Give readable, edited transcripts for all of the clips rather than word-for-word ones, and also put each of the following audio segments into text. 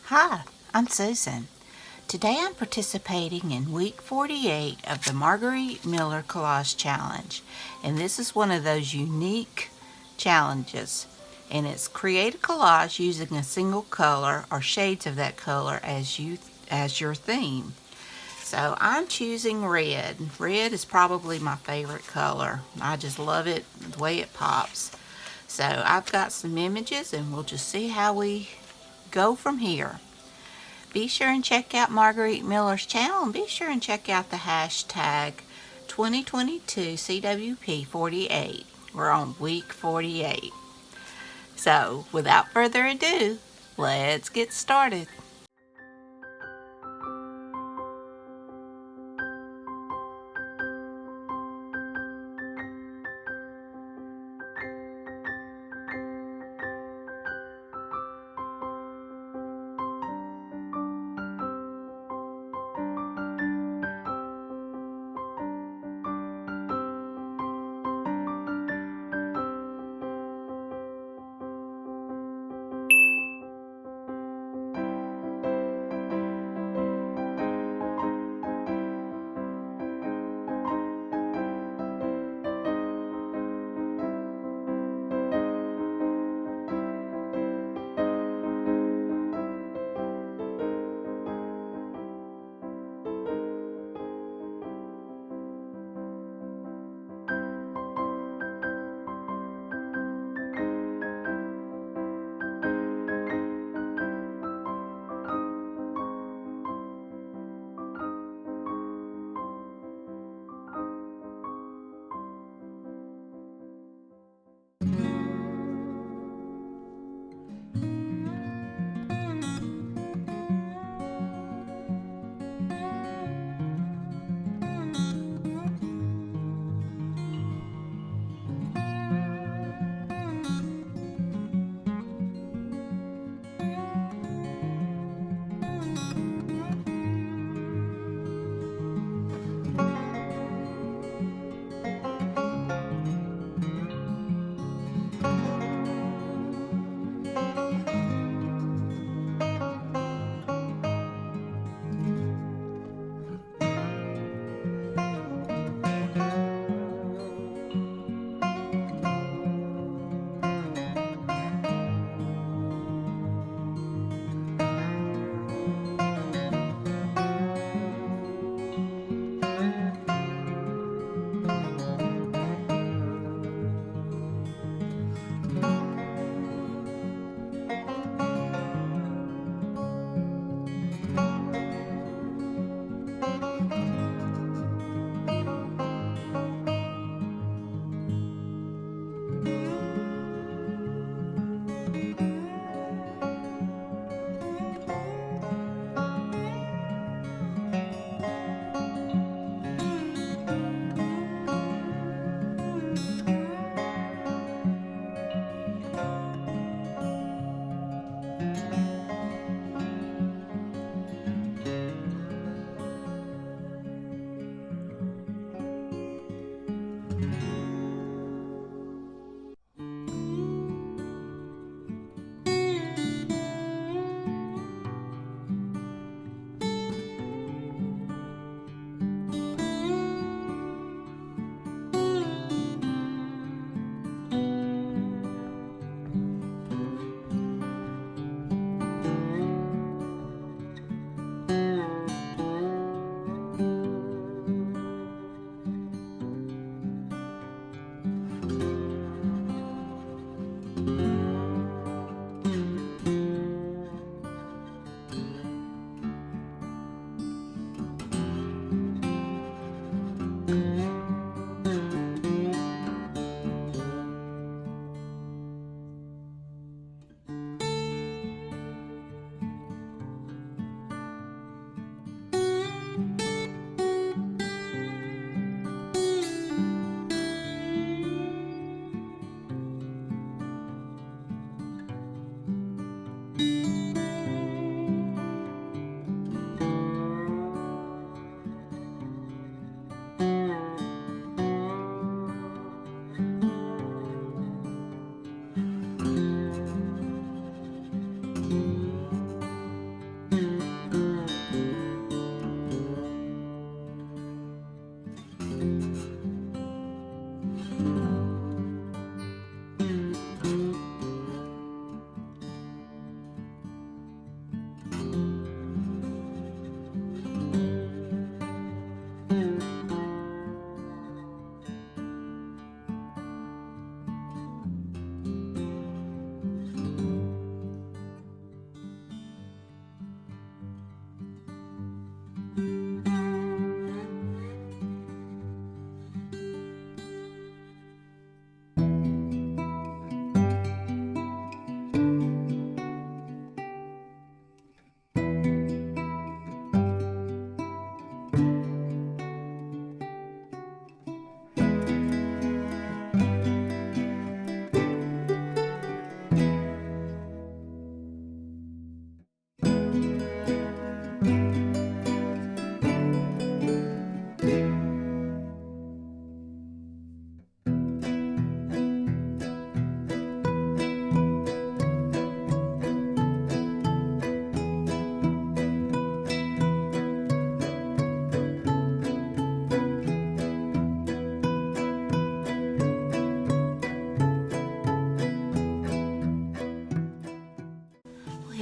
Hi, I'm Susan. Today I'm participating in week 48 of the Margarete Miller Collage Challenge, and this is one of those unique challenges, and it's create a collage using a single color or shades of that color as your theme. So I'm choosing red. Red is probably my favorite color. I just love it the way it pops. So I've got some images and we'll just see how we go from here. Be sure and check out Margarete Miller's channel, and be sure and check out the hashtag 2022 CWP48. We're on week 48. So without further ado, let's get started.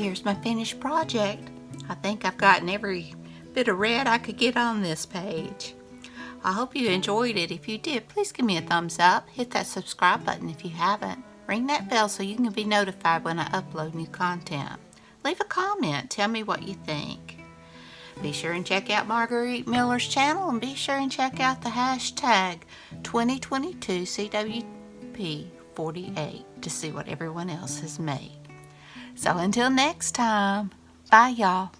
here's my finished project. I think I've gotten every bit of red I could get on this page. I hope you enjoyed it. If you did, please give me a thumbs up. Hit that subscribe button if you haven't. Ring that bell so you can be notified when I upload new content. Leave a comment. Tell me what you think. Be sure and check out Margarete Miller's channel, and be sure and check out the hashtag 2022CWP48 to see what everyone else has made. So until next time, bye y'all.